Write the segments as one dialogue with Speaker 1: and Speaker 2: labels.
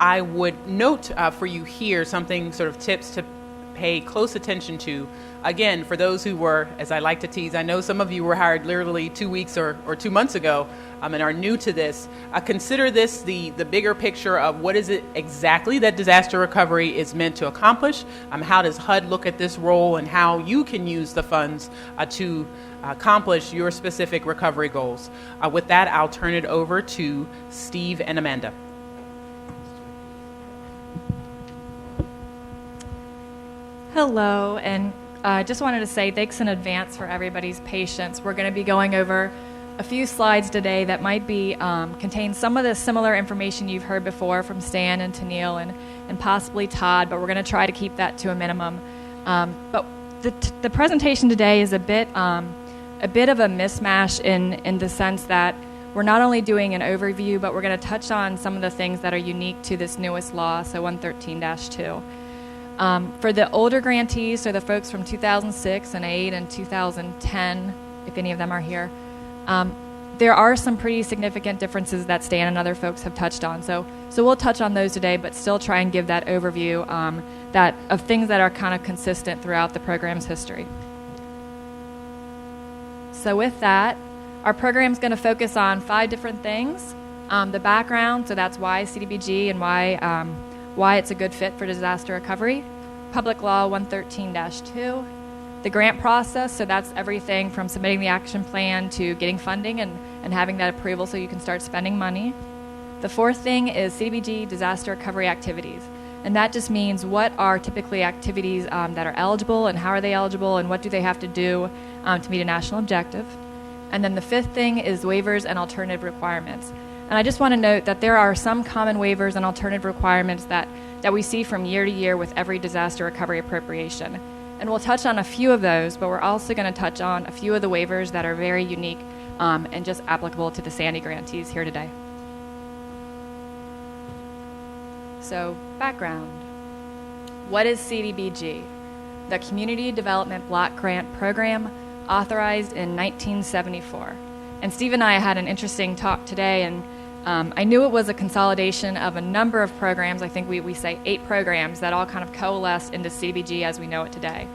Speaker 1: I would note for you here something, sort of tips to pay close attention to. Again, for those who were, as I like to tease, I know some of you were hired literally 2 weeks or 2 months ago and are new to this. Consider this the bigger picture of what is it exactly that disaster recovery is meant to accomplish. How does HUD look at this role and how you can use the funds to accomplish your specific recovery goals. With that, I'll turn it over to Steve and Amanda.
Speaker 2: Hello, and I just wanted to say thanks in advance for everybody's patience. We're going to be going over a few slides today that might be contain some of the similar information you've heard before from Stan and Tennille and possibly Todd, but we're going to try to keep that to a minimum. But the presentation today is a bit of a mismatch in the sense that we're not only doing an overview, but we're going to touch on some of the things that are unique to this newest law, so 113-2. For the older grantees, so the folks from 2006 and 8 and 2010, if any of them are here, there are some pretty significant differences that Stan and other folks have touched on. So we'll touch on those today, but still try and give that overview of things that are kind of consistent throughout the program's history. So with that, our program's going to focus on 5 different things. The background, so that's why CDBG and why it's a good fit for disaster recovery. Public Law 113-2. The grant process, so that's everything from submitting the action plan to getting funding and having that approval so you can start spending money. The 4th thing is CDBG disaster recovery activities. And that just means what are typically activities that are eligible and how are they eligible and what do they have to do to meet a national objective. And then the 5th thing is waivers and alternative requirements. And I just want to note that there are some common waivers and alternative requirements that we see from year to year with every disaster recovery appropriation. And we'll touch on a few of those, but we're also going to touch on a few of the waivers that are very unique and just applicable to the Sandy grantees here today. So, background. What is CDBG? The Community Development Block Grant Program, authorized in 1974. And Steve and I had an interesting talk today, and I knew it was a consolidation of a number of programs. I think we say 8 programs that all kind of coalesced into CDBG as we know it today.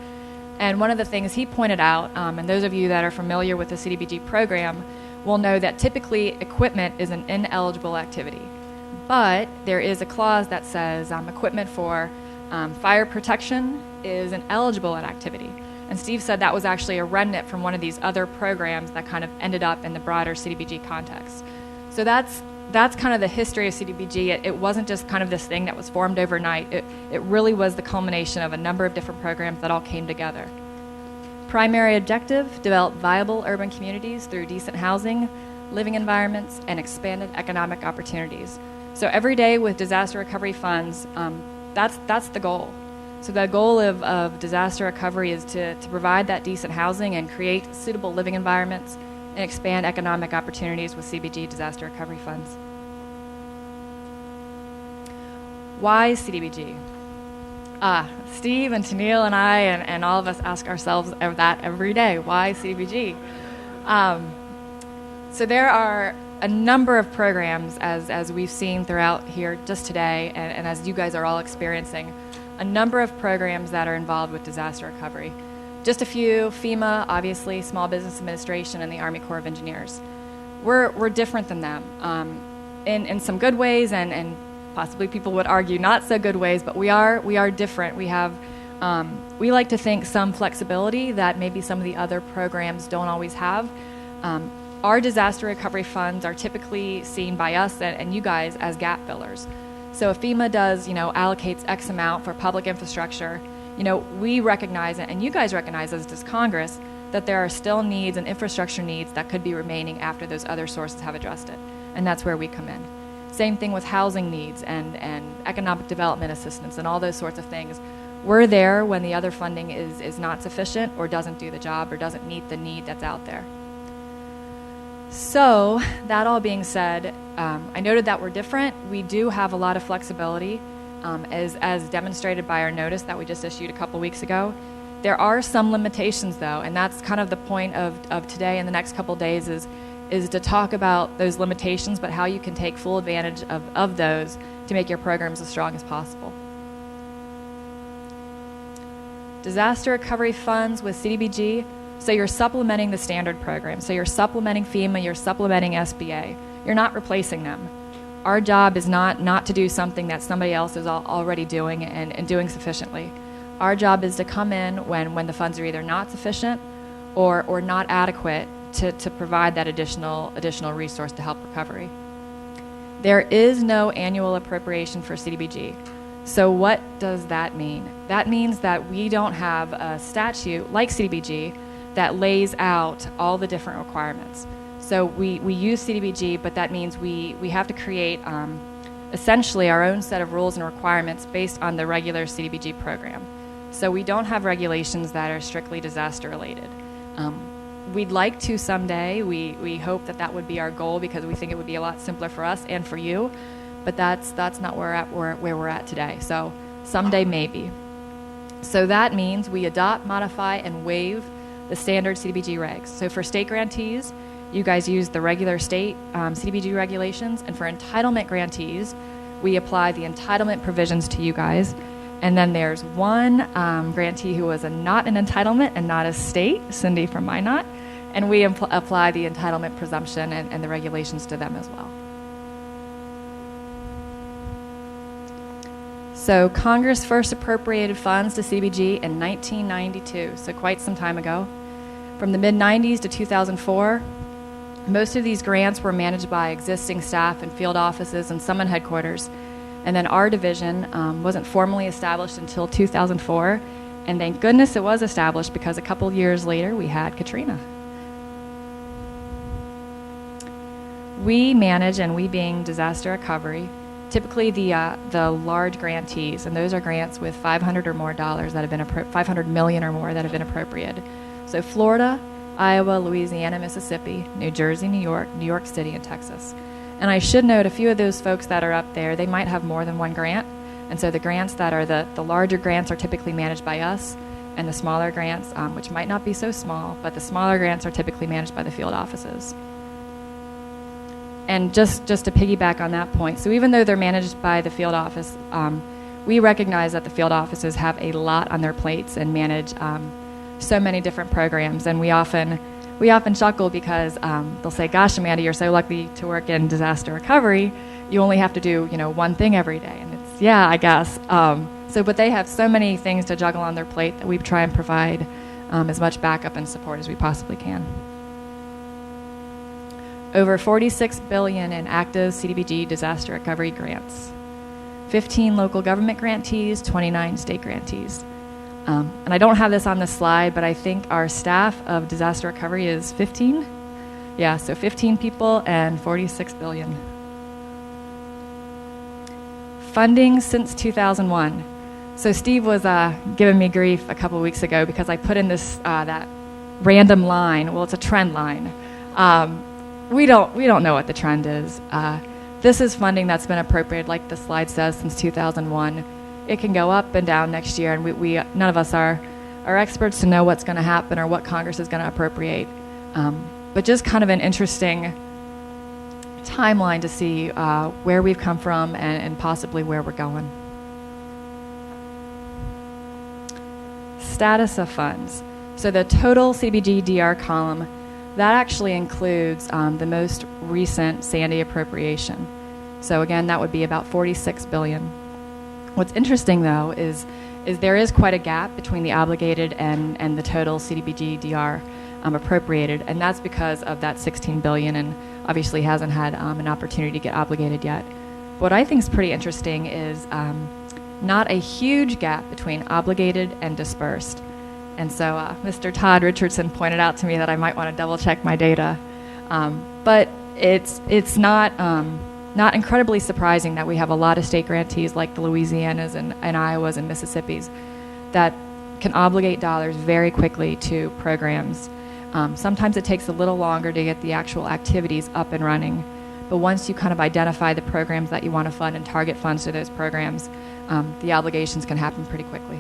Speaker 2: And one of the things he pointed out, and those of you that are familiar with the CDBG program will know that typically equipment is an ineligible activity. But there is a clause that says equipment for fire protection is an eligible activity. And Steve said that was actually a remnant from one of these other programs that kind of ended up in the broader CDBG context. So that's kind of the history of CDBG. It wasn't just kind of this thing that was formed overnight. It really was the culmination of a number of different programs that all came together. Primary objective, develop viable urban communities through decent housing, living environments, and expanded economic opportunities. So every day with disaster recovery funds, that's the goal. So the goal of disaster recovery is to provide that decent housing and create suitable living environments and expand economic opportunities with CDBG disaster recovery funds. Why CDBG? Steve and Tennille and I and all of us ask ourselves that every day. Why CDBG? So there are a number of programs, as we've seen throughout here just today, and as you guys are all experiencing, a number of programs that are involved with disaster recovery. Just a few: FEMA, obviously, Small Business Administration, and the Army Corps of Engineers. We're different than them in some good ways, and possibly people would argue not so good ways, but we are different. We have we like to think some flexibility that maybe some of the other programs don't always have. Our disaster recovery funds are typically seen by us and you guys as gap fillers. So if FEMA does, allocates X amount for public infrastructure, we recognize it, and you guys recognize, as does Congress, that there are still needs and infrastructure needs that could be remaining after those other sources have addressed it. And that's where we come in. Same thing with housing needs and economic development assistance and all those sorts of things. We're there when the other funding is not sufficient or doesn't do the job or doesn't meet the need that's out there. So, that all being said, I noted that we're different. We do have a lot of flexibility, as demonstrated by our notice that we just issued a couple weeks ago. There are some limitations, though, and that's kind of the point of today and the next couple days is is to talk about those limitations, but how you can take full advantage of those to make your programs as strong as possible. Disaster recovery funds with CDBG, so you're supplementing the standard program. So you're supplementing FEMA, you're supplementing SBA. You're not replacing them. Our job is not to do something that somebody else is already doing and doing sufficiently. Our job is to come in when the funds are either not sufficient or not adequate to provide that additional resource to help recovery. There is no annual appropriation for CDBG. So what does that mean? That means that we don't have a statute like CDBG that lays out all the different requirements. So we use CDBG, but that means we have to create essentially our own set of rules and requirements based on the regular CDBG program. So we don't have regulations that are strictly disaster related. We'd like to someday. We hope that would be our goal because we think it would be a lot simpler for us and for you, but that's not where we're at today. So someday maybe. So that means we adopt, modify, and waive the standard CDBG regs. So for state grantees, you guys use the regular state CDBG regulations, and for entitlement grantees, we apply the entitlement provisions to you guys. And then there's one grantee who was not an entitlement and not a state, Cindy from Minot, and we apply the entitlement presumption and the regulations to them as well. So Congress first appropriated funds to CDBG in 1992, so quite some time ago. From the mid-90s to 2004, most of these grants were managed by existing staff in field offices and summon headquarters. And then our division wasn't formally established until 2004. And thank goodness it was established because a couple years later we had Katrina. We manage, and we being disaster recovery, typically the large grantees, and those are grants with $500 or more that have been $500 million or more that have been appropriated. So Florida, Iowa, Louisiana, Mississippi, New Jersey, New York City, and Texas. And I should note a few of those folks that are up there, they might have more than one grant. And so the grants that are the larger grants are typically managed by us, and the smaller grants, which might not be so small, but the smaller grants are typically managed by the field offices. And just to piggyback on that point, so even though they're managed by the field office, we recognize that the field offices have a lot on their plates and manage so many different programs, and we often chuckle because they'll say, "Gosh, Amanda, you're so lucky to work in disaster recovery. You only have to do one thing every day." And it's I guess. But they have so many things to juggle on their plate that we try and provide as much backup and support as we possibly can. Over $46 billion in active CDBG disaster recovery grants, 15 local government grantees, 29 state grantees. And I don't have this on the slide, but I think our staff of disaster recovery is 15. Yeah, so 15 people and $46 billion. Funding since 2001. So Steve was giving me grief a couple weeks ago because I put in this that random line. Well, it's a trend line. We don't know what the trend is. This is funding that's been appropriated, like the slide says, since 2001. It can go up and down next year, and we none of us are experts to know what's going to happen or what Congress is going to appropriate. But just kind of an interesting timeline to see where we've come from and possibly where we're going. Status of funds. So the total CDBG-DR column, that actually includes the most recent Sandy appropriation. So again, that would be about $46 billion. What's interesting, though, is there is quite a gap between the obligated and the total CDBG-DR appropriated, and that's because of that $16 billion, and obviously hasn't had an opportunity to get obligated yet. What I think is pretty interesting is not a huge gap between obligated and dispersed. And so Mr. Todd Richardson pointed out to me that I might want to double check my data, but it's not incredibly surprising that we have a lot of state grantees like the Louisianas and Iowas and Mississippis that can obligate dollars very quickly to programs. Sometimes it takes a little longer to get the actual activities up and running, but once you kind of identify the programs that you want to fund and target funds to those programs, the obligations can happen pretty quickly.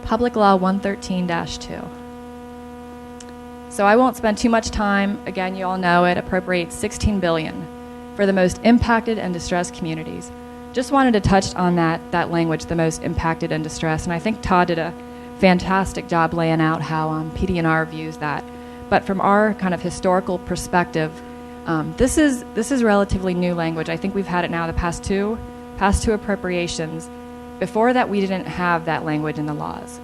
Speaker 2: Public Law 113-2. So I won't spend too much time. Again, you all know it appropriates $16 billion for the most impacted and distressed communities. Just wanted to touch on that language, the most impacted and distressed, and I think Todd did a fantastic job laying out how PD&R views that. But from our kind of historical perspective, this is relatively new language. I think we've had it now the past two appropriations. Before that, we didn't have that language in the laws.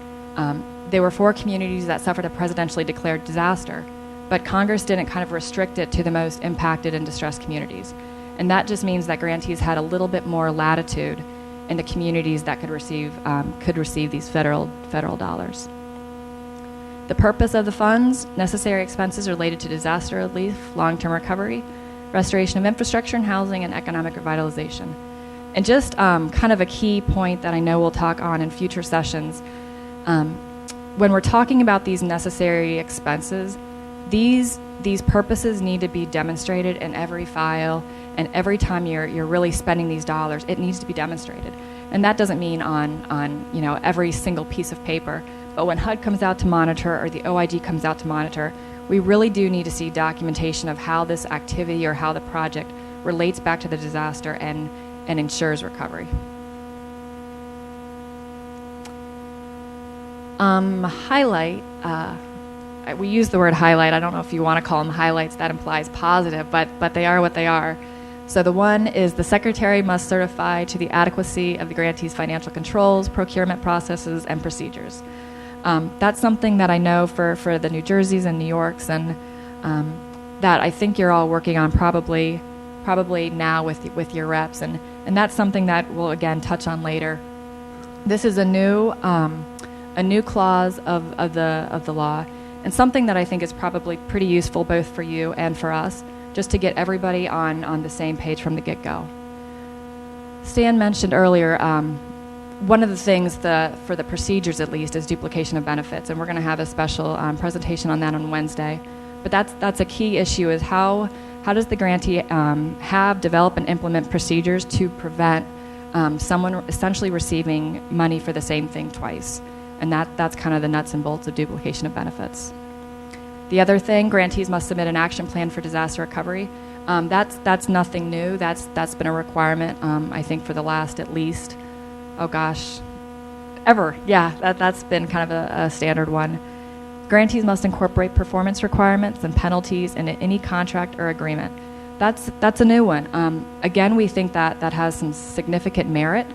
Speaker 2: There were 4 communities that suffered a presidentially declared disaster, but Congress didn't kind of restrict it to the most impacted and distressed communities. And that just means that grantees had a little bit more latitude in the communities that could receive these federal dollars. The purpose of the funds: necessary expenses related to disaster relief, long-term recovery, restoration of infrastructure and housing, and economic revitalization. And just kind of a key point that I know we'll talk on in future sessions, when we're talking about these necessary expenses, these purposes need to be demonstrated in every file, and every time you're really spending these dollars, it needs to be demonstrated. And that doesn't mean on every single piece of paper, but when HUD comes out to monitor or the OIG comes out to monitor, we really do need to see documentation of how this activity or how the project relates back to the disaster and ensures recovery. Highlight, we use the word highlight. I don't know if you want to call them highlights. That implies positive, but they are what they are. So the one is the Secretary must certify to the adequacy of the grantee's financial controls, procurement processes, and procedures. That's something that I know for the New Jerseys and New Yorks, and that I think you're all working on probably now with your reps, and that's something that we'll again touch on later. This is a new clause of the law, and something that I think is probably pretty useful both for you and for us, just to get everybody on the same page from the get-go. Stan mentioned earlier, one of the things for the procedures at least is duplication of benefits, and we're going to have a special presentation on that on Wednesday. But that's a key issue, is how does the grantee develop and implement procedures to prevent someone essentially receiving money for the same thing twice. And that's kind of the nuts and bolts of duplication of benefits. The other thing, grantees must submit an action plan for disaster recovery. That's nothing new. That's been a requirement, I think, for the last at least, ever. Yeah, that's been kind of a standard one. Grantees must incorporate performance requirements and penalties into any contract or agreement. That's a new one. Again, we think that has some significant merit.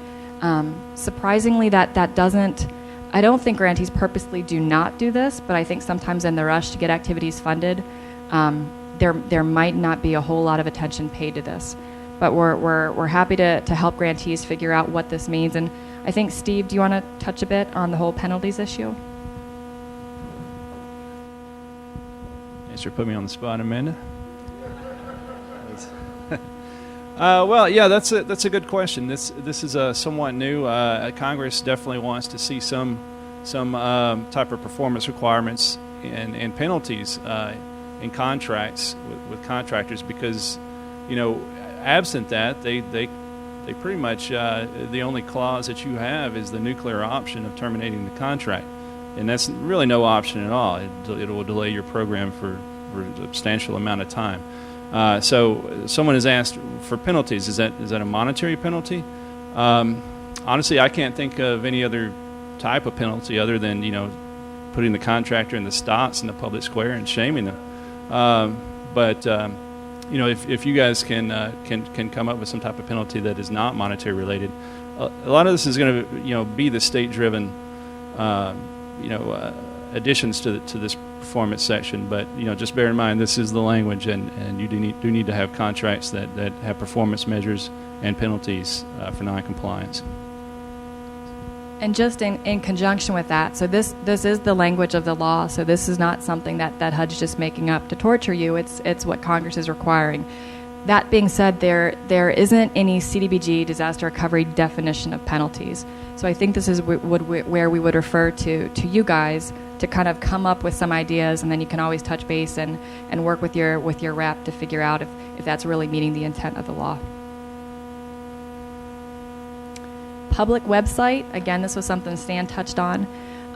Speaker 2: Surprisingly, that doesn't. I don't think grantees purposely do not do this, but I think sometimes in the rush to get activities funded, there might not be a whole lot of attention paid to this. But we're happy to help grantees figure out what this means. And I think, Steve, do you want to touch a bit on the whole penalties issue?
Speaker 3: Thanks for putting me on the spot, Amanda. Well, yeah, that's a good question. This is somewhat new. Congress definitely wants to see some type of performance requirements and penalties in contracts with contractors, because absent that, they pretty much the only clause that you have is the nuclear option of terminating the contract, and that's really no option at all. It will delay your program for a substantial amount of time. So someone has asked for penalties. Is that a monetary penalty? Honestly, I can't think of any other type of penalty other than putting the contractor in the stocks in the public square and shaming them. But if you guys can come up with some type of penalty that is not monetary related, a lot of this is going to be the state-driven additions to this performance section, but just bear in mind this is the language, and you do need to have contracts that have performance measures and penalties for non-compliance.
Speaker 2: And just in conjunction with that, so this is the language of the law, so this is not something that HUD's just making up to torture you. It's what Congress is requiring. That being said, there isn't any CDBG disaster recovery definition of penalties. So I think this is where we would refer to you guys to kind of come up with some ideas, and then you can always touch base and work with your rep to figure out if that's really meeting the intent of the law. Public website, again, this was something Stan touched on.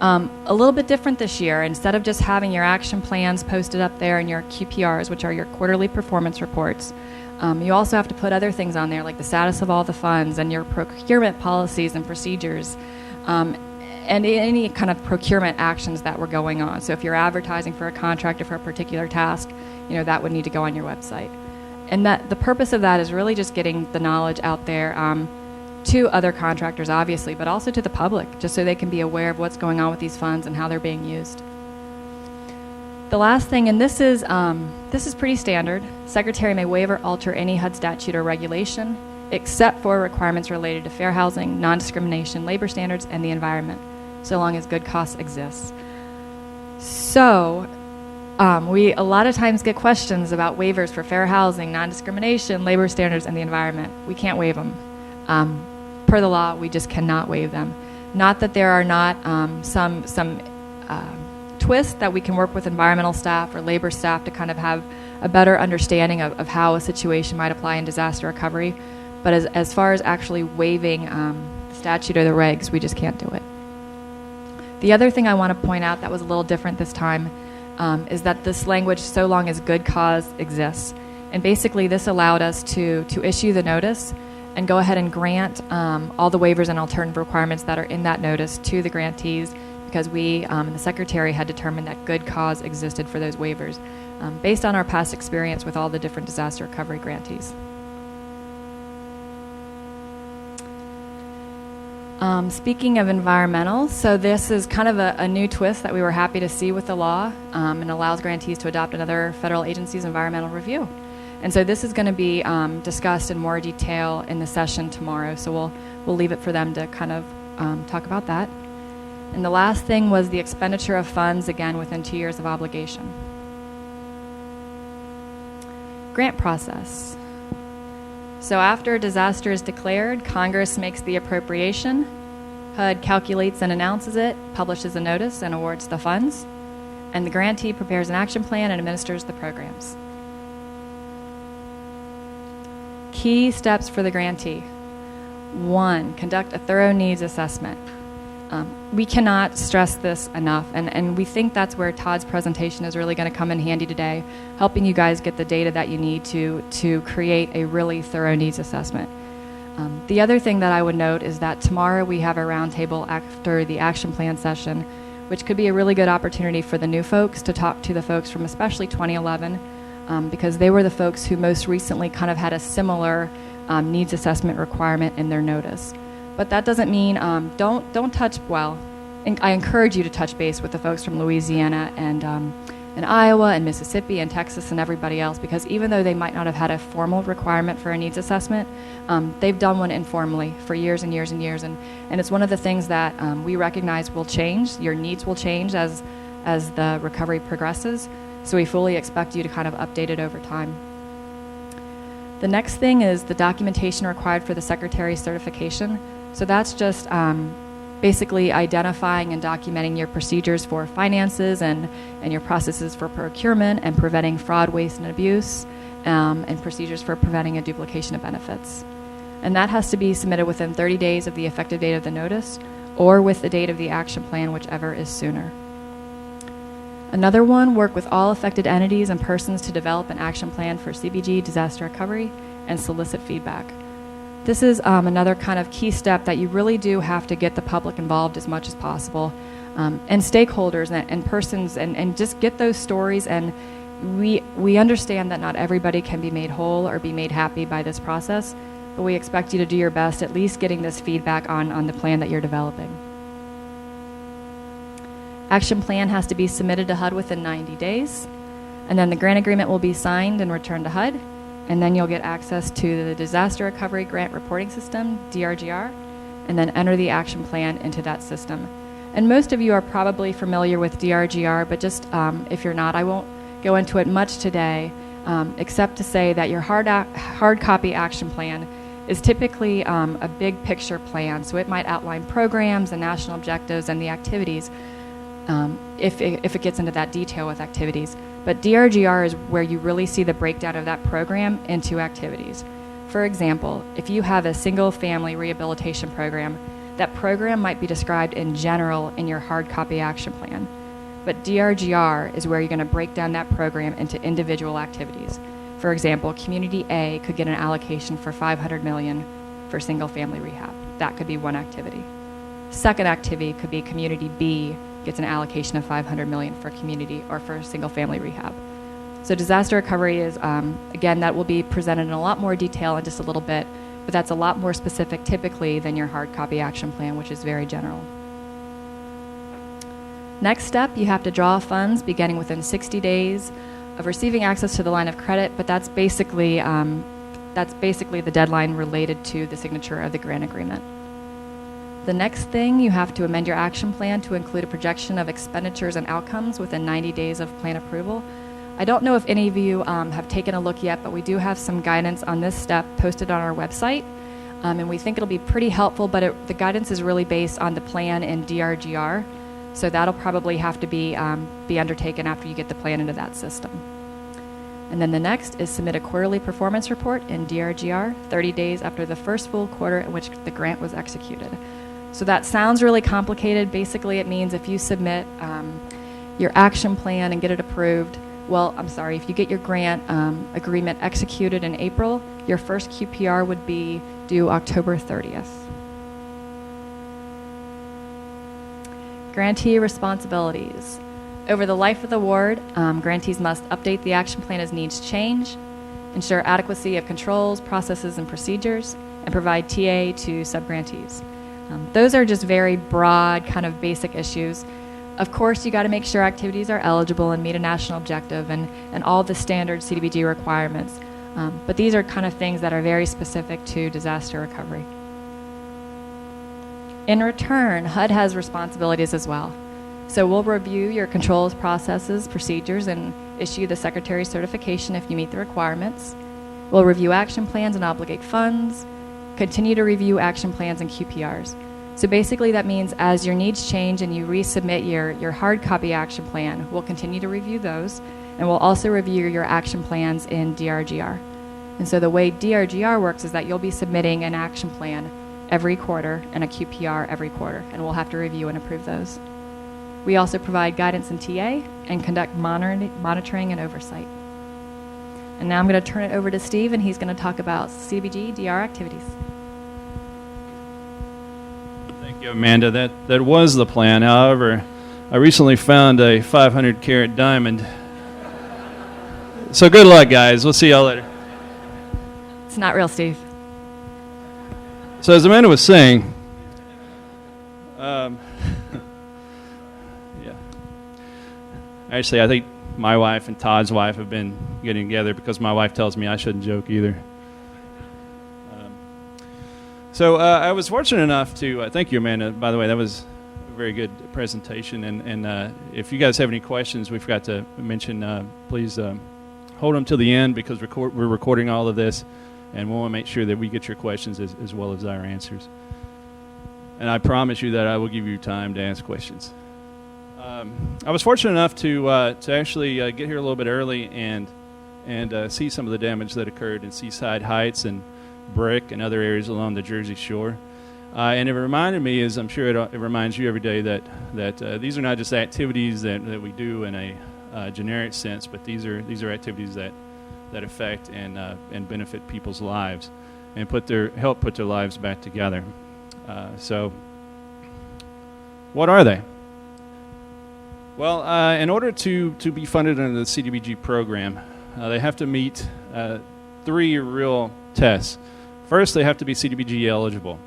Speaker 2: A little bit different this year. Instead of just having your action plans posted up there and your QPRs, which are your quarterly performance reports, you also have to put other things on there, like the status of all the funds and your procurement policies and procedures, and any kind of procurement actions that were going on. So if you're advertising for a contractor for a particular task, that would need to go on your website. And that the purpose of that is really just getting the knowledge out there to other contractors, obviously, but also to the public, just so they can be aware of what's going on with these funds and how they're being used. The last thing, and this is pretty standard, Secretary may waive or alter any HUD statute or regulation, except for requirements related to fair housing, non-discrimination, labor standards, and the environment, so long as good costs exist. So, we a lot of times get questions about waivers for fair housing, non-discrimination, labor standards, and the environment. We can't waive them. Per the law, we just cannot waive them. Not that there are not some twists that we can work with environmental staff or labor staff to kind of have a better understanding of how a situation might apply in disaster recovery. But as far as actually waiving the statute or the regs, we just can't do it. The other thing I want to point out that was a little different this time is that this language, so long as good cause exists. And basically this allowed us to issue the notice and go ahead and grant all the waivers and alternative requirements that are in that notice to the grantees, because we and the Secretary had determined that good cause existed for those waivers based on our past experience with all the different disaster recovery grantees. Speaking of environmental, so this is kind of a new twist that we were happy to see with the law, and allows grantees to adopt another federal agency's environmental review. And so this is going to be discussed in more detail in the session tomorrow, so we'll leave it for them to kind of talk about that. And the last thing was the expenditure of funds, again, within 2 years of obligation. Grant process. So after a disaster is declared, Congress makes the appropriation, HUD calculates and announces it, publishes a notice, and awards the funds, and the grantee prepares an action plan and administers the programs. Key steps for the grantee. 1, conduct a thorough needs assessment. We cannot stress this enough, and we think that's where Todd's presentation is really going to come in handy today, helping you guys get the data that you need to create a really thorough needs assessment. The other thing that I would note is that tomorrow we have a roundtable after the action plan session, which could be a really good opportunity for the new folks to talk to the folks from especially 2011, because they were the folks who most recently kind of had a similar needs assessment requirement in their notice. But that doesn't mean don't touch, well, I encourage you to touch base with the folks from Louisiana and Iowa and Mississippi and Texas and everybody else, because even though they might not have had a formal requirement for a needs assessment, they've done one informally for years and years and years. And it's one of the things that we recognize will change. Your needs will change as the recovery progresses. So we fully expect you to kind of update it over time. The next thing is the documentation required for the Secretary's certification. So that's just basically identifying and documenting your procedures for finances and your processes for procurement and preventing fraud, waste, and abuse, and procedures for preventing a duplication of benefits. And that has to be submitted within 30 days of the effective date of the notice or with the date of the action plan, whichever is sooner. Another one, work with all affected entities and persons to develop an action plan for CBG disaster recovery and solicit feedback. This is another kind of key step that you really do have to get the public involved as much as possible, and stakeholders and persons, and just get those stories. And we understand that not everybody can be made whole or be made happy by this process, but we expect you to do your best at least getting this feedback on the plan that you're developing. Action plan has to be submitted to HUD within 90 days, and then the grant agreement will be signed and returned to HUD, and then you'll get access to the Disaster Recovery Grant Reporting System, DRGR, and then enter the action plan into that system. And most of you are probably familiar with DRGR, but just if you're not, I won't go into it much today, except to say that your hard copy action plan is typically a big picture plan, so it might outline programs and national objectives and the activities, if it gets into that detail with activities. But DRGR is where you really see the breakdown of that program into activities. For example, if you have a single family rehabilitation program, that program might be described in general in your hard copy action plan. But DRGR is where you're going to break down that program into individual activities. For example, Community A could get an allocation for $500 million for single-family rehab. That could be one activity. Second activity could be Community B gets an allocation of $500 million for community or for single-family rehab. So disaster recovery is, again, that will be presented in a lot more detail in just a little bit, but that's a lot more specific typically than your hard copy action plan, which is very general. Next step, you have to draw funds beginning within 60 days of receiving access to the line of credit, but that's basically the deadline related to the signature of the grant agreement. The next thing, you have to amend your action plan to include a projection of expenditures and outcomes within 90 days of plan approval. I don't know if any of you have taken a look yet, but we do have some guidance on this step posted on our website, and we think it'll be pretty helpful, but the guidance is really based on the plan in DRGR, so that'll probably have to be undertaken after you get the plan into that system. And then the next is submit a quarterly performance report in DRGR 30 days after the first full quarter in which the grant was executed. So that sounds really complicated. Basically, it means if you submit your action plan and get it approved, if you get your grant agreement executed in April, your first QPR would be due October 30th. Grantee responsibilities. Over the life of the award, grantees must update the action plan as needs change, ensure adequacy of controls, processes, and procedures, and provide TA to subgrantees. Those are just very broad, kind of basic issues. Of course, you got to make sure activities are eligible and meet a national objective and all the standard CDBG requirements. But these are kind of things that are very specific to disaster recovery. In return, HUD has responsibilities as well. So we'll review your controls, processes, procedures, and issue the Secretary's certification if you meet the requirements. We'll review action plans and obligate funds, continue to review action plans and QPRs. So basically that means as your needs change and you resubmit your hard copy action plan, we'll continue to review those, and we'll also review your action plans in DRGR. And so the way DRGR works is that you'll be submitting an action plan every quarter and a QPR every quarter, and we'll have to review and approve those. We also provide guidance in TA and conduct monitoring and oversight. And now I'm going to turn it over to Steve, and he's going to talk about CDBG-DR activities.
Speaker 3: Thank you, Amanda. That was the plan. However, I recently found a 500-carat diamond. So good luck, guys. We'll see y'all later.
Speaker 2: It's not real, Steve.
Speaker 3: So as Amanda was saying, actually, I think my wife and Todd's wife have been getting together because my wife tells me I shouldn't joke either. So I was fortunate enough to, thank you, Amanda, by the way, that was a very good presentation. And if you guys have any questions we forgot to mention, please hold them till the end because we're recording all of this, and we want to make sure that we get your questions as well as our answers. And I promise you that I will give you time to ask questions. I was fortunate enough to actually get here a little bit early and see some of the damage that occurred in Seaside Heights and Brick and other areas along the Jersey Shore. And it reminded me, as I'm sure it reminds you every day, that these are not just activities that we do in a generic sense, but these are activities that affect and benefit people's lives and help put their lives back together. So what are they? Well, in order to be funded under the CDBG program, they have to meet 3 real tests. First, they have to be CDBG eligible.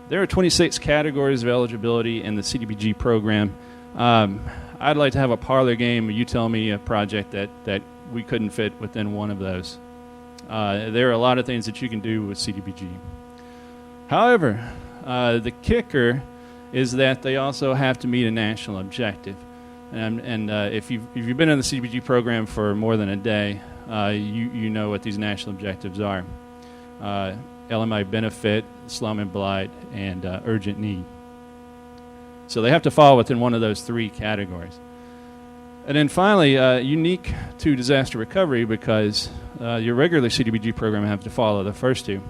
Speaker 3: There are 26 categories of eligibility in the CDBG program. I'd like to have a parlor game. You tell me a project that we couldn't fit within one of those. There are a lot of things that you can do with CDBG. However, the kicker is that they also have to meet a national objective. And if you've been in the CDBG program for more than a day, you know what these national objectives are. LMI benefit, slum and blight, and urgent need. So they have to fall within one of those 3 categories. And then finally, unique to disaster recovery, because your regular CDBG program have to follow the first 2,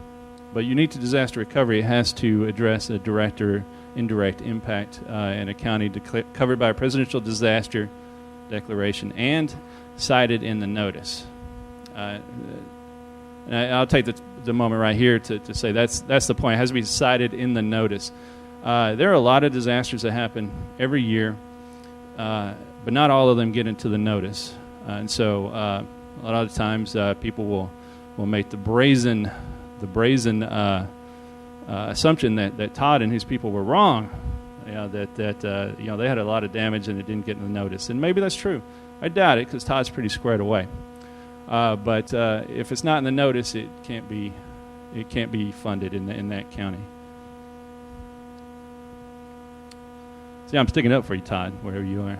Speaker 3: But unique to disaster recovery, it has to address a direct or indirect impact in a county covered by a presidential disaster declaration and cited in the notice. And I'll take the moment right here to say that's the point. It has to be cited in the notice. There are a lot of disasters that happen every year, but not all of them get into the notice. And so a lot of times people will make the brazen assumption that Todd and his people were wrong, that they had a lot of damage and it didn't get in the notice. And maybe that's true. I doubt it because Todd's pretty squared away. But if it's not in the notice, it can't be funded in that county. See, I'm sticking up for you, Todd, wherever you are.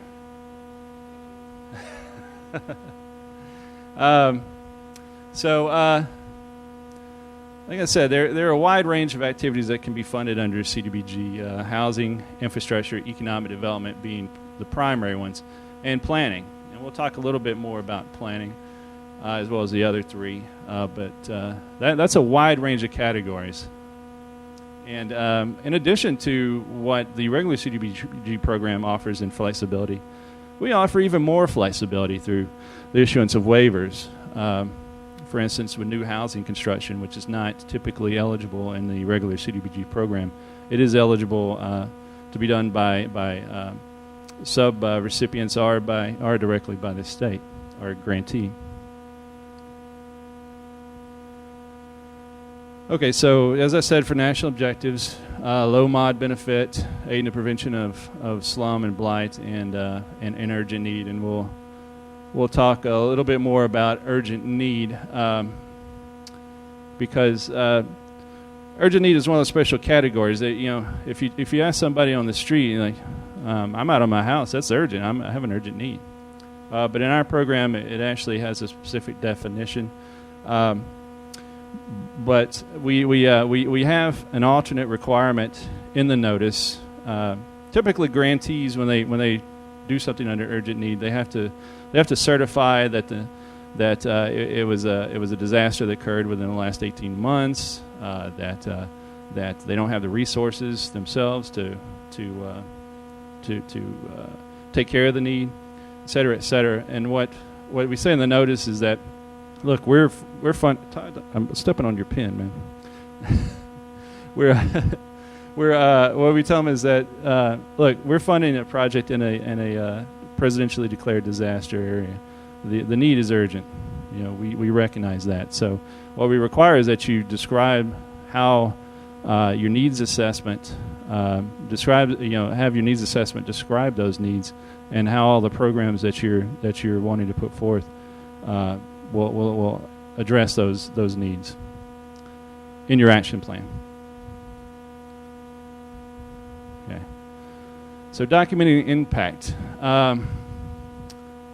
Speaker 3: Like I said, there are a wide range of activities that can be funded under CDBG, housing, infrastructure, economic development being the primary ones, and planning. And we'll talk a little bit more about planning as well as the other three. But that's a wide range of categories. And in addition to what the regular CDBG program offers in flexibility, we offer even more flexibility through the issuance of waivers. For instance, with new housing construction, which is not typically eligible in the regular CDBG program, it is eligible to be done by sub-recipients or directly by the state or grantee. Okay, so as I said, for national objectives, low mod benefit, aid in the prevention of slum and blight, and urgent need, and we'll talk a little bit more about urgent need because urgent need is one of those special categories that, if you ask somebody on the street, you're like, I'm out of my house, that's urgent, I have an urgent need. But in our program, it actually has a specific definition. But we have an alternate requirement in the notice. Typically, grantees, when they do something under urgent need, they have to certify that it was a disaster that occurred within the last 18 months. That they don't have the resources themselves to take care of the need, et cetera, et cetera. And what we say in the notice is that, look, we're fun. Todd, I'm stepping on your pen, man. What we tell them is that, look, we're funding a project in a presidentially declared disaster area. The need is urgent. We recognize that. So what we require is that you describe how your needs assessment have your needs assessment describe those needs and how all the programs that you're wanting to put forth will address those needs in your action plan. Okay. So documenting impact.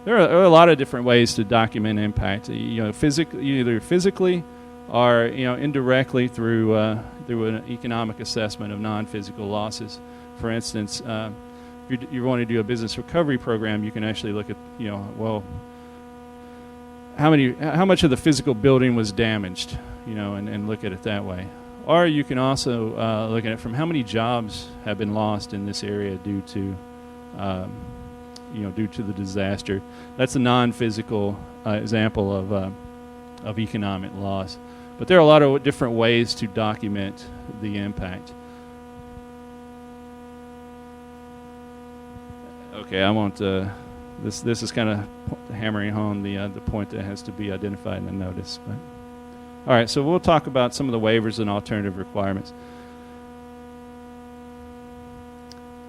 Speaker 3: There are a lot of different ways to document impact. Either physically or indirectly through an economic assessment of non-physical losses. For instance, if you want to do a business recovery program, you can actually look at how much of the physical building was damaged, and look at it that way. Or you can also look at it from how many jobs have been lost in this area due to the disaster. That's a non-physical example of economic loss. But there are a lot of different ways to document the impact. Okay, I won't. This is kind of hammering home the point that has to be identified in the notice. But all right, so we'll talk about some of the waivers and alternative requirements.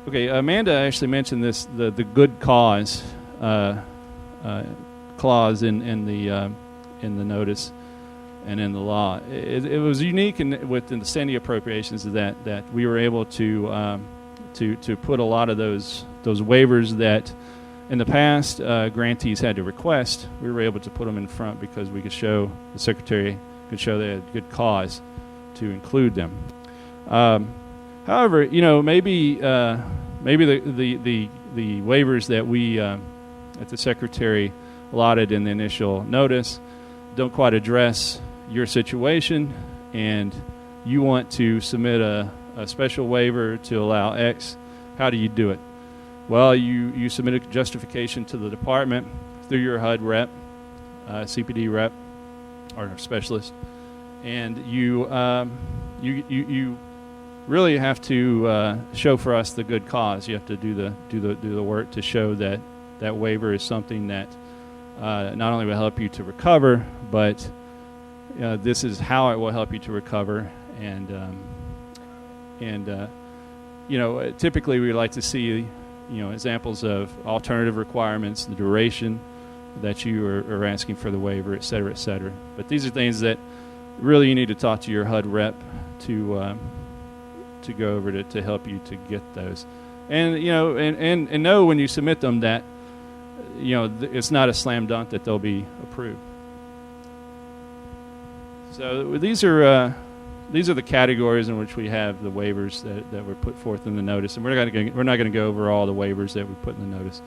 Speaker 3: Okay, Amanda actually mentioned this, the good cause clause in the notice and in the law. It was unique within the standing appropriations that we were able to put a lot of those waivers that in the past grantees had to request. We were able to put them in front because we could show the secretary could show they had good cause to include them. However, maybe the waivers that we that the secretary allotted in the initial notice don't quite address your situation, and you want to submit a special waiver to allow X. How do you do it? Well, you submit a justification to the department through your HUD rep, CPD rep, or specialist, and you really have to show for us the good cause. You have to do the work to show that that waiver is something that not only will help you to recover, but this is how it will help you to recover. And typically we like to see examples of alternative requirements, the duration that you are asking for the waiver, et cetera, et cetera. But these are things that really you need to talk to your HUD rep to go over to help you to get those. And and know when you submit them that it's not a slam dunk that they'll be approved. So these are the categories in which we have the waivers that were put forth in the notice, and we're not going to go over all the waivers that we put in the notice.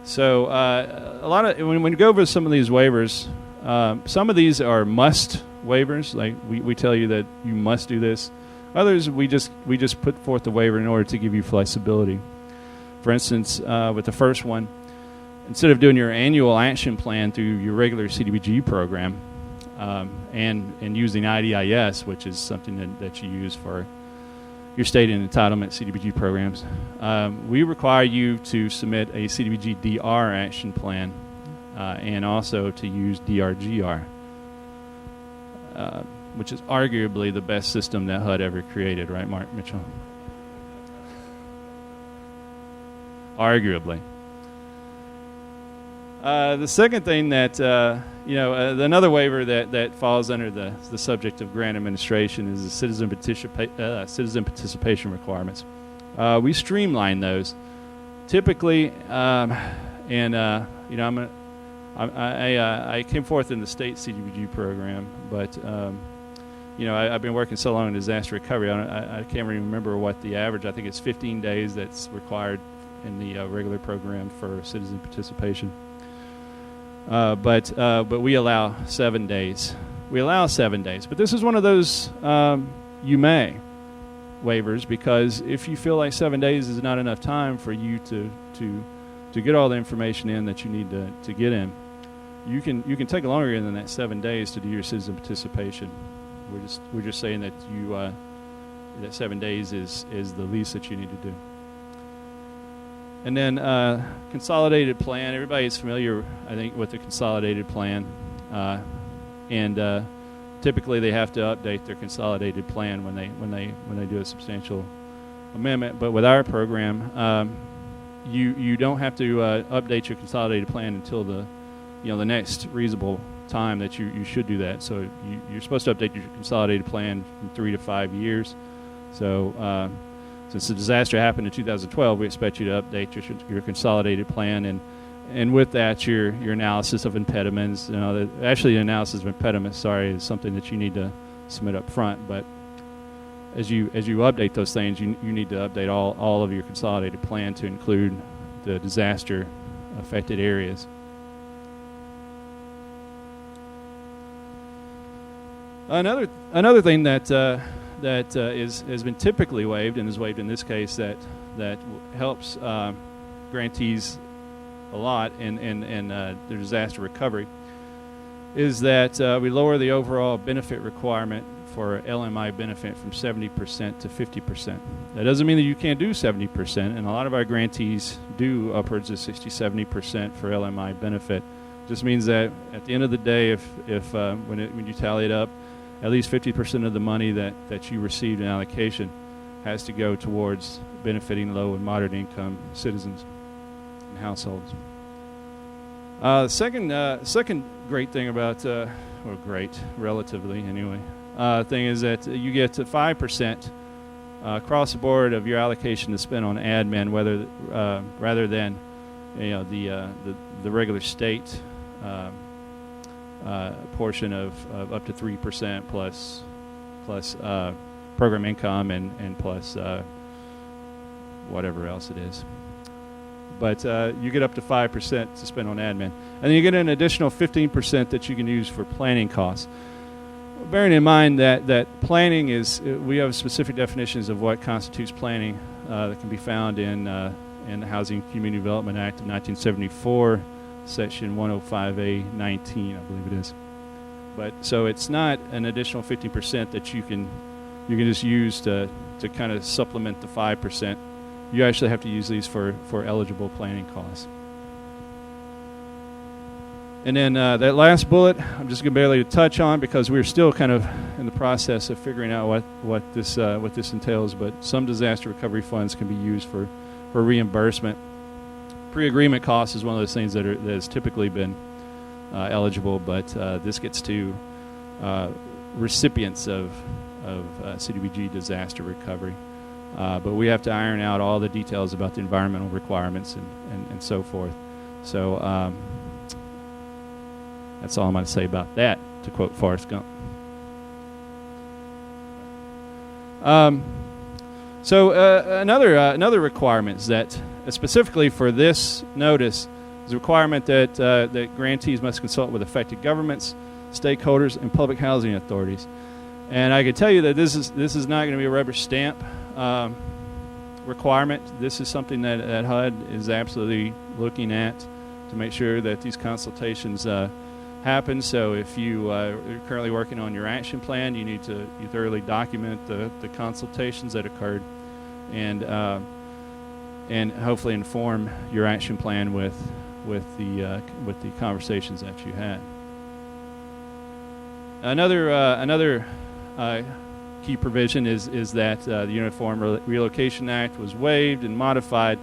Speaker 3: So a lot of when you go over some of these waivers, some of these are must waivers, like we tell you that you must do this. Others we just put forth the waiver in order to give you flexibility. For instance, with the first one, instead of doing your annual action plan through your regular CDBG program and using IDIS, which is something that you use for your state and entitlement CDBG programs, we require you to submit a CDBG-DR action plan and also to use DRGR, which is arguably the best system that HUD ever created, right, Mark Mitchell? Arguably. The second thing that, another waiver that falls under the subject of grant administration is the citizen participation requirements. We streamline those. Typically, I came forth in the state CDBG program, but, I've been working so long in disaster recovery, I can't really remember what the average, I think it's 15 days that's required in the regular program for citizen participation. But we allow 7 days. We allow 7 days. But this is one of those you may waivers, because if you feel like 7 days is not enough time for you to get all the information in that you need to get in, you can take longer than that 7 days to do your citizen participation. We're just saying that that 7 days is the least that you need to do. And then Consolidated Plan. Everybody's familiar, I think, with the Consolidated Plan. And typically they have to update their Consolidated Plan when they do a substantial amendment. But with our program, you don't have to update your Consolidated Plan until the next reasonable time that you should do that. So you're supposed to update your Consolidated Plan from 3 to 5 years. So since the disaster happened in 2012, we expect you to update your Consolidated Plan, and with that, your analysis of impediments. Actually, the analysis of impediments, is something that you need to submit up front. But as you update those things, you need to update all of your Consolidated Plan to include the disaster affected areas. Another thing that has been typically waived, and is waived in this case, that helps grantees a lot in their disaster recovery, is that we lower the overall benefit requirement for LMI benefit from 70% to 50%. That doesn't mean that you can't do 70%, and a lot of our grantees do upwards of 60-70% for LMI benefit. It just means that at the end of the day, if when you tally it up, at least 50% of the money that you received in allocation has to go towards benefiting low and moderate income citizens and households. Second great thing about, great, relatively anyway, thing is that you get to 5% across the board of your allocation to spend on admin, rather than the regular state portion of up to 3% plus program income and plus whatever else it is. but you get up to 5% to spend on admin. And then you get an additional 15% that you can use for planning costs. Bearing in mind that planning is, we have specific definitions of what constitutes planning that can be found in the Housing and Community Development Act of 1974, Section 105A 19, I believe it is. But so it's not an additional 50% that you can just use to kind of supplement the 5%. You actually have to use these for eligible planning costs. And then that last bullet, I'm just going to barely touch on because we're still kind of in the process of figuring out what this entails. But some disaster recovery funds can be used for reimbursement. Pre-agreement costs is one of those things that has typically been eligible, but this gets to recipients of CDBG disaster recovery. But we have to iron out all the details about the environmental requirements and so forth. So that's all I'm going to say about that, to quote Forrest Gump. Another requirement is that specifically for this notice is a requirement that grantees must consult with affected governments, stakeholders, and public housing authorities. And I can tell you that this is not going to be a rubber stamp requirement. This is something that HUD is absolutely looking at to make sure that these consultations happen. So if you are currently working on your action plan, you need to thoroughly document the consultations that occurred, and hopefully inform your action plan with the conversations that you had. Another key provision is that the Uniform Relocation Act was waived and modified.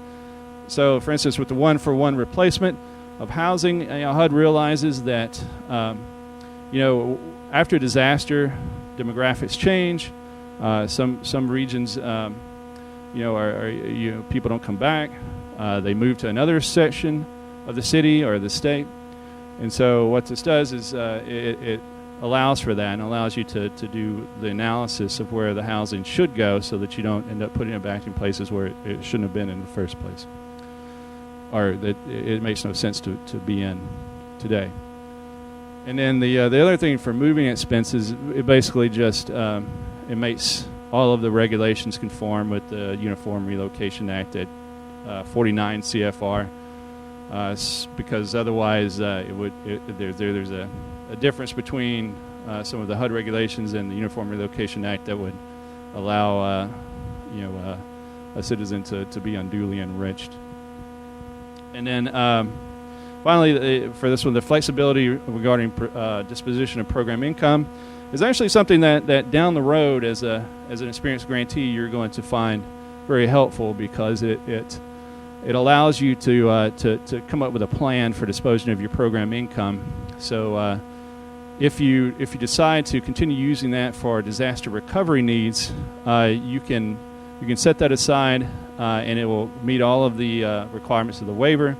Speaker 3: So, for instance, with the one-for-one replacement of housing, HUD realizes that after disaster, demographics change. Some regions, people don't come back. They move to another section of the city or the state, and so what this does is it allows for that and allows you to do the analysis of where the housing should go, so that you don't end up putting it back in places where it shouldn't have been in the first place, or that it makes no sense to be in today. And then the other thing for moving expenses, it basically just it makes all of the regulations conform with the Uniform Relocation Act at 49 CFR, because otherwise there's a difference between some of the HUD regulations and the Uniform Relocation Act that would allow a citizen to be unduly enriched. And then finally, for this one, the flexibility regarding disposition of program income is actually something that down the road, as an experienced grantee, you're going to find very helpful, because it allows you to come up with a plan for disposing of your program income. So if you decide to continue using that for disaster recovery needs, you can set that aside, and it will meet all of the requirements of the waiver,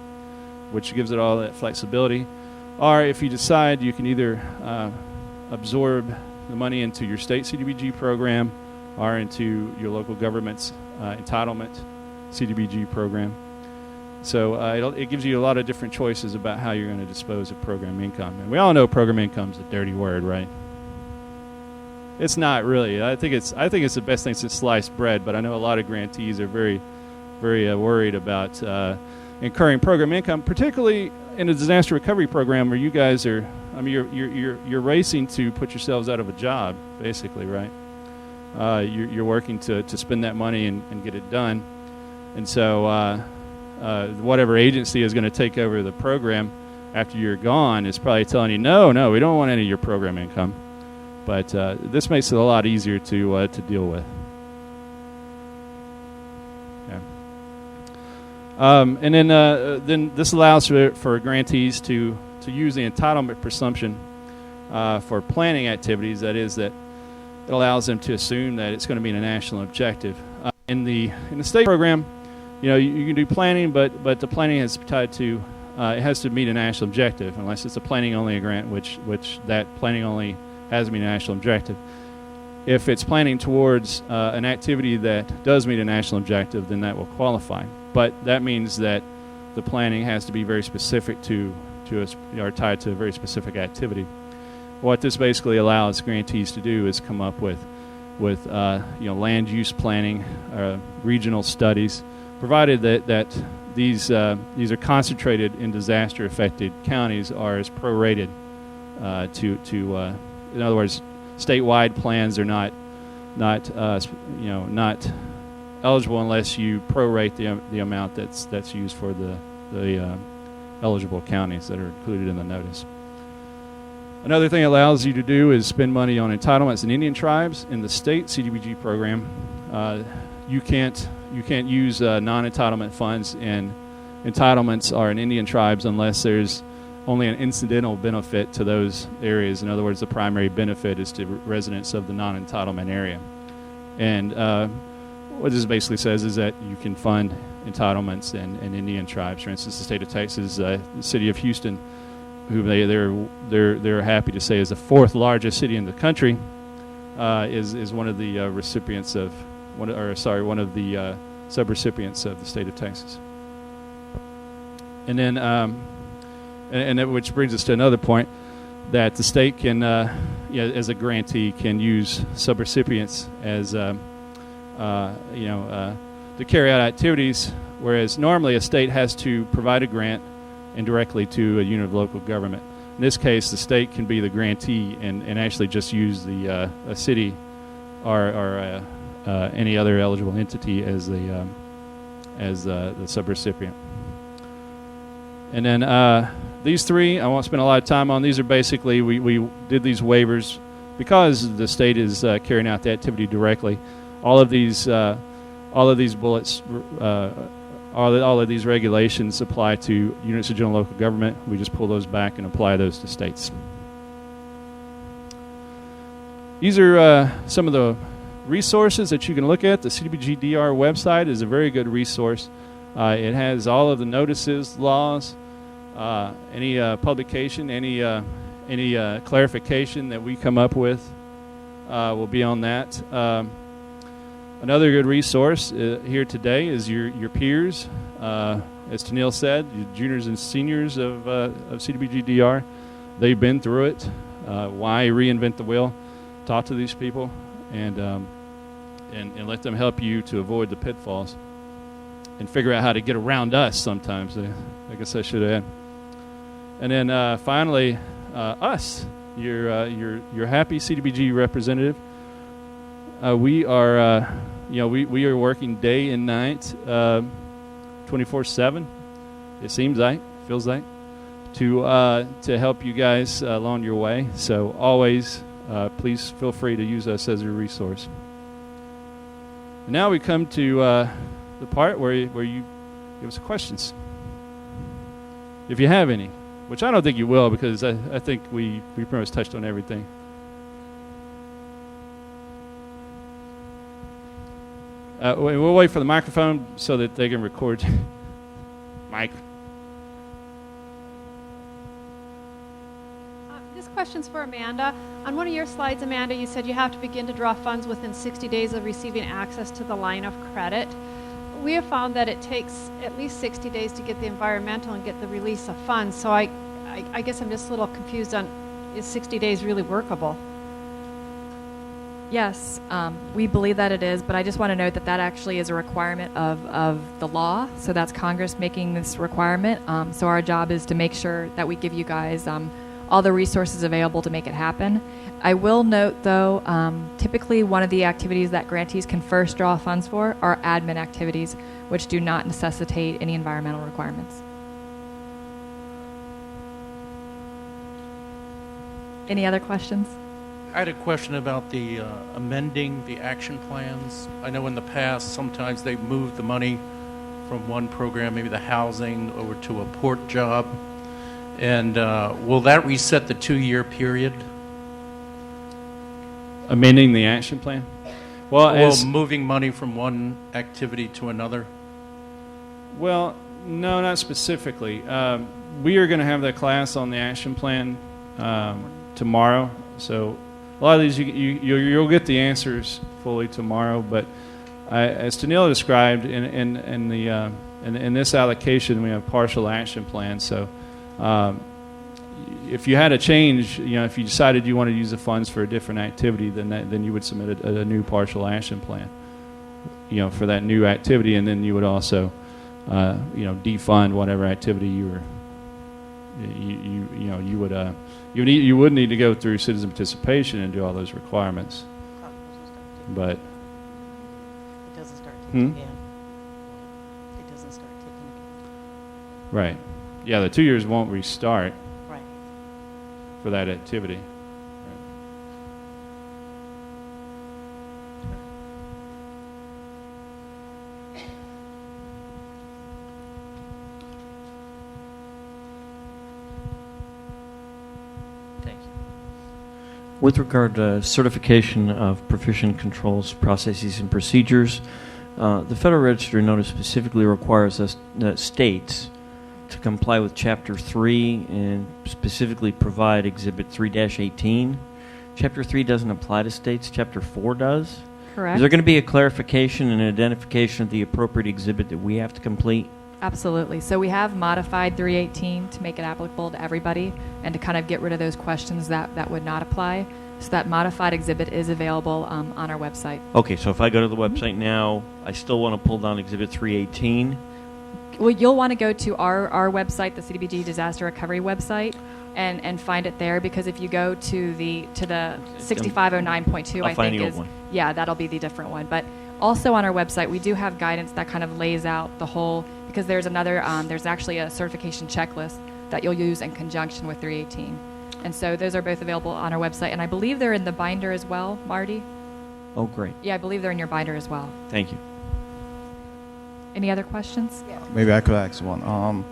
Speaker 3: which gives it all that flexibility. Or if you decide, you can either absorb the money into your state CDBG program or into your local government's entitlement CDBG program. So it gives you a lot of different choices about how you're going to dispose of program income. And we all know program income is a dirty word, right? It's not really. I think it's the best thing since sliced bread, but I know a lot of grantees are very, very worried about incurring program income, particularly in a disaster recovery program where you guys are, you're racing to put yourselves out of a job, basically, right? You're working to spend that money and get it done. And so whatever agency is going to take over the program after you're gone is probably telling you, no, we don't want any of your program income. But this makes it a lot easier to deal with. Yeah. And then this allows for grantees to use the entitlement presumption for planning activities. That is, that it allows them to assume that it's going to meet a national objective. In the state program, you can do planning, but the planning is tied to it has to meet a national objective, unless it's a planning only grant, which that planning only has to meet a national objective. If it's planning towards an activity that does meet a national objective, then that will qualify. But that means that the planning has to be very specific to or tied to a very specific activity. What this basically allows grantees to do is come up with land use planning, regional studies, provided that these are concentrated in disaster-affected counties, are as prorated in other words, statewide plans are not eligible unless you prorate the amount that's used for the eligible counties that are included in the notice. Another thing it allows you to do is spend money on entitlements in Indian tribes. In the state CDBG program, you can't use non-entitlement funds, and entitlements are in Indian tribes unless there's only an incidental benefit to those areas. In other words, the primary benefit is to residents of the non-entitlement area. And what this basically says is that you can fund entitlements in Indian tribes. For instance, the state of Texas, the city of Houston, who they're happy to say is the 4th largest city in the country, is one of the recipients of one of the subrecipients of the state of Texas. And then and that, which brings us to another point, that the state can, as a grantee, can use subrecipients as to carry out activities, whereas normally a state has to provide a grant indirectly to a unit of local government. In this case, the state can be the grantee and actually just use a city or any other eligible entity as the subrecipient. And then these three, I won't spend a lot of time on. These are basically, we did these waivers because the state is carrying out the activity directly. All of these bullets, all of these regulations apply to units of general local government. We just pull those back and apply those to states. These are some of the resources that you can look at. The CDBG-DR website is a very good resource. It has all of the notices, laws, any publication, any clarification that we come up with will be on that. Another good resource here today is your peers. As Tennille said, your juniors and seniors of CDBG-DR, they've been through it. Why reinvent the wheel? Talk to these people and let them help you to avoid the pitfalls and figure out how to get around us sometimes. I guess I should add. And then finally, us, your happy CDBG representative. We are, we are working day and night, 24/7. It seems like, feels like, to help you guys along your way. So always, please feel free to use us as a resource. And now we come to the part where you give us questions, if you have any, which I don't think you will, because I think we pretty much touched on everything. We'll wait for the microphone so that they can record. Mike.
Speaker 4: This question's for Amanda. On one of your slides, Amanda, you said you have to begin to draw funds within 60 days of receiving access to the line of credit. We have found that it takes at least 60 days to get the environmental and get the release of funds. So I guess I'm just a little confused on, is 60 days really workable?
Speaker 2: Yes, we believe that it is, but I just want to note that actually is a requirement of the law. So that's Congress making this requirement. So our job is to make sure that we give you guys all the resources available to make it happen. I will note, though, typically one of the activities that grantees can first draw funds for are admin activities, which do not necessitate any environmental requirements. Any other questions?
Speaker 5: I had a question about the amending the action plans. I know in the past sometimes they've moved the money from one program, maybe the housing, over to a port job. And will that reset the 2-year period?
Speaker 3: Amending the action plan? Well,
Speaker 5: moving money from one activity to another?
Speaker 3: Well, no, not specifically. We are going to have that class on the action plan tomorrow. So a lot of these, you'll get the answers fully tomorrow. But as Tennille described in in this allocation, we have partial action plans. So if you had a change, if you decided you wanted to use the funds for a different activity, then you would submit a new partial action plan, for that new activity, and then you would also, defund whatever activity you would need to go through citizen participation and do all those requirements. But
Speaker 6: it doesn't start ticking again. It doesn't start ticking again.
Speaker 3: right, yeah, the 2 years won't restart
Speaker 6: Right.
Speaker 3: for that activity.
Speaker 7: Thank you. With regard to certification of proficient controls, processes, and procedures, the Federal Register notice specifically requires us states to comply with Chapter 3 and specifically provide Exhibit 3-18. Chapter 3 doesn't apply to states. Chapter 4 does.
Speaker 2: Correct.
Speaker 7: Is there going to be a clarification and identification of the appropriate exhibit that we have to complete?
Speaker 2: Absolutely. So we have modified 318 to make it applicable to everybody and to kind of get rid of those questions that would not apply. So that modified exhibit is available on our website.
Speaker 7: Okay, so if I go to the website now, I still want to pull down Exhibit 318.
Speaker 2: Well, you'll want to go to our website, the CDBG Disaster Recovery website, and find it there, because if you go to the 6509.2,
Speaker 7: I'll
Speaker 2: I
Speaker 7: find
Speaker 2: think
Speaker 7: the
Speaker 2: is
Speaker 7: old one.
Speaker 2: Yeah, that'll be the different one. But also on our website, we do have guidance that kind of lays out the whole, because there's actually a certification checklist that you'll use in conjunction with 318. And so those are both available on our website, and I believe they're in the binder as well, Marty.
Speaker 7: Oh, great.
Speaker 2: Yeah, I believe they're in your binder as well.
Speaker 7: Thank you.
Speaker 2: Any other questions?
Speaker 8: Maybe I could ask one.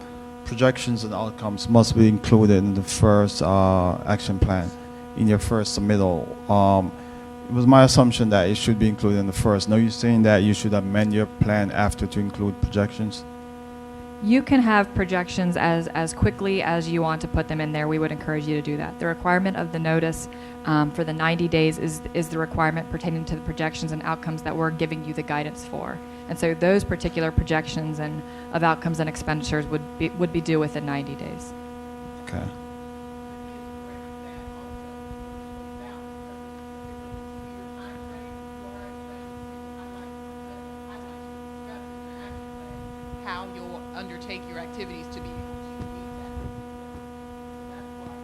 Speaker 8: Projections and outcomes must be included in the first action plan, in your first submittal. It was my assumption that it should be included in the first. Now you're saying that you should amend your plan after to include projections?
Speaker 2: You can have projections as quickly as you want to put them in there. We would encourage you to do that. The requirement of the notice for the 90 days is the requirement pertaining to the projections and outcomes that we're giving you the guidance for. And so those particular projections and of outcomes and expenditures would be due within 90 days.
Speaker 8: Okay.
Speaker 1: How you'll undertake your activities to be able to meet that. That's why.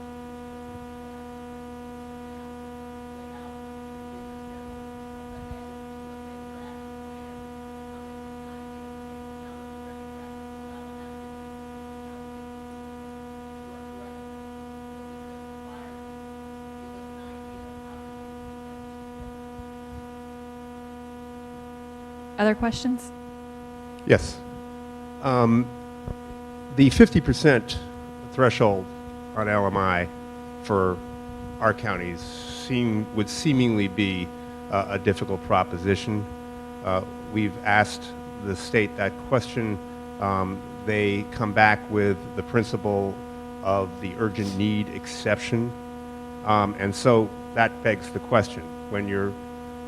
Speaker 2: Other questions?
Speaker 9: Yes. The 50% threshold on LMI for our counties would seemingly be a difficult proposition. We've asked the state that question. They come back with the principle of the urgent need exception. And so that begs the question, when you're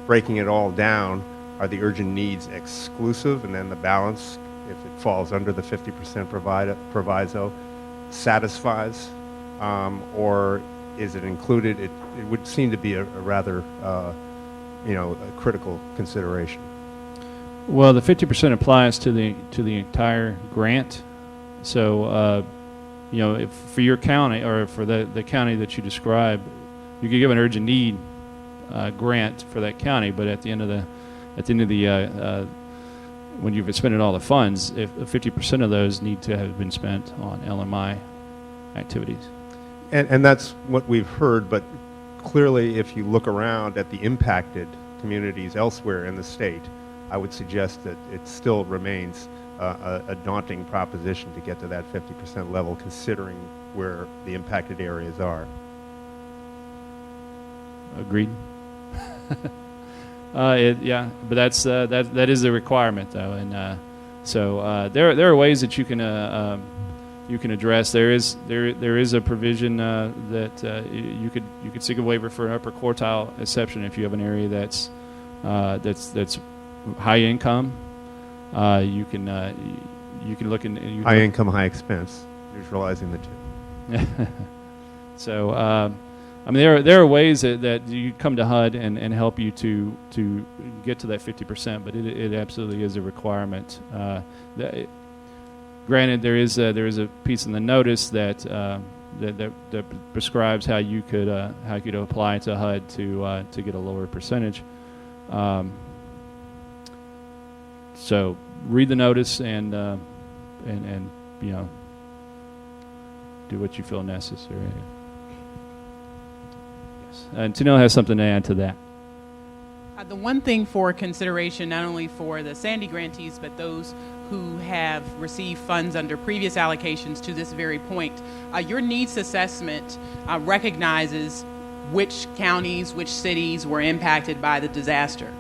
Speaker 9: breaking it all down, are the urgent needs exclusive, and then the balance, if it falls under the 50% proviso, satisfies, or is it included? It would seem to be a rather, a critical consideration.
Speaker 3: Well, the 50% applies to the entire grant. So, if for your county or for the county that you describe, you could give an urgent need grant for that county, but at the end of the when you've expended all the funds, if 50% of those need to have been spent on LMI activities.
Speaker 9: And that's what we've heard, but clearly if you look around at the impacted communities elsewhere in the state, I would suggest that it still remains a daunting proposition to get to that 50% level, considering where the impacted areas are.
Speaker 3: Agreed. Yeah, but that is a requirement, though, and so there are ways that you can address. There is a provision that you could seek a waiver for an upper quartile exception if you have an area that's high income. You can you can look in.
Speaker 9: High income, high expense, neutralizing the two.
Speaker 3: So, I mean, there are ways that you come to HUD and help you to get to that 50%, but it absolutely is a requirement. Granted, there is a piece in the notice that prescribes how you could apply to HUD to get a lower percentage. So read the notice and you know, do what you feel necessary. Yes. And Tanil has something to add to that.
Speaker 1: The one thing for consideration, not only for the Sandy grantees, but those who have received funds under previous allocations to this very point, your needs assessment recognizes which counties, which cities were impacted by the disaster.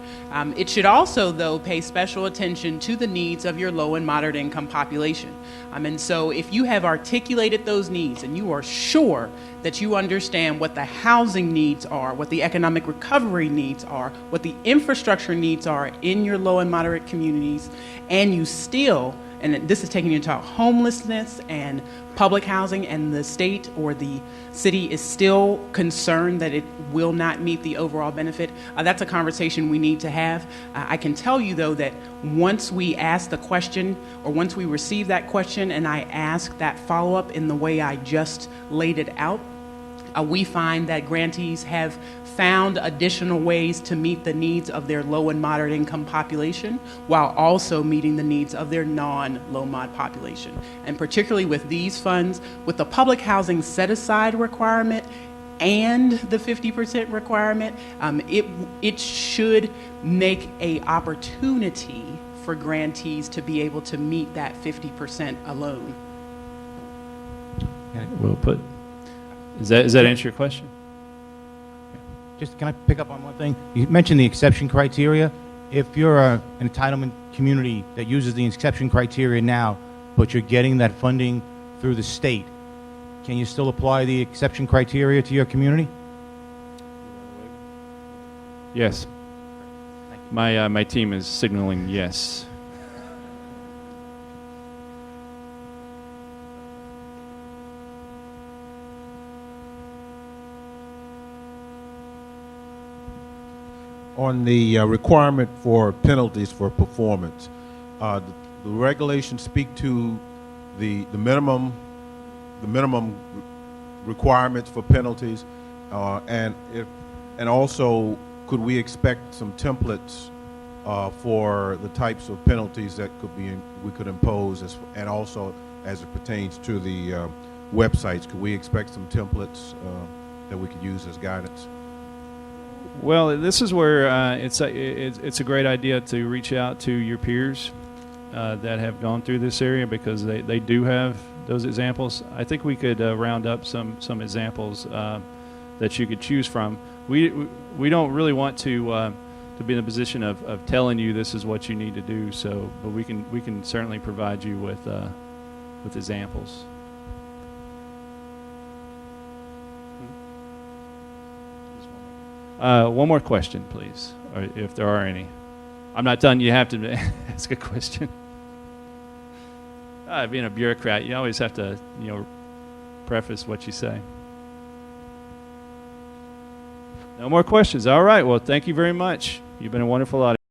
Speaker 1: It should also, though, pay special attention to the needs of your low and moderate income population. And so if you have articulated those needs and you are sure that you understand what the housing needs are, what the economic recovery needs are, what the infrastructure needs are in your low and moderate communities, and you still, and this is taking into account homelessness and public housing, and the state or the city is still concerned that it will not meet the overall benefit, that's a conversation we need to have. I can tell you, though, that once we ask the question, or once we receive that question and I ask that follow-up in the way I just laid it out, we find that grantees have found additional ways to meet the needs of their low and moderate income population while also meeting the needs of their non-low mod population. And particularly with these funds, with the public housing set-aside requirement and the 50% requirement, it should make a opportunity for grantees to be able to meet that 50% alone.
Speaker 3: Well put. Does that answer your question?
Speaker 10: Just can I pick up on one thing? You mentioned the exception criteria. If you're an entitlement community that uses the exception criteria now, but you're getting that funding through the state, can you still apply the exception criteria to your community?
Speaker 3: Yes. My team is signaling yes.
Speaker 11: On the requirement for penalties for performance, the regulations speak to the minimum requirements for penalties, and also could we expect some templates for the types of penalties that we could impose, and also as it pertains to the websites, could we expect some templates that we could use as guidance?
Speaker 3: Well, this is where it's a great idea to reach out to your peers that have gone through this area, because they do have those examples. I think we could round up some examples that you could choose from. We don't really want to be in a position of telling you this is what you need to do. So, but we can certainly provide you with examples. One more question, please, or if there are any. I'm not telling you have to ask a question. Being a bureaucrat, you always have to, preface what you say. No more questions. All right. Well, thank you very much. You've been a wonderful audience.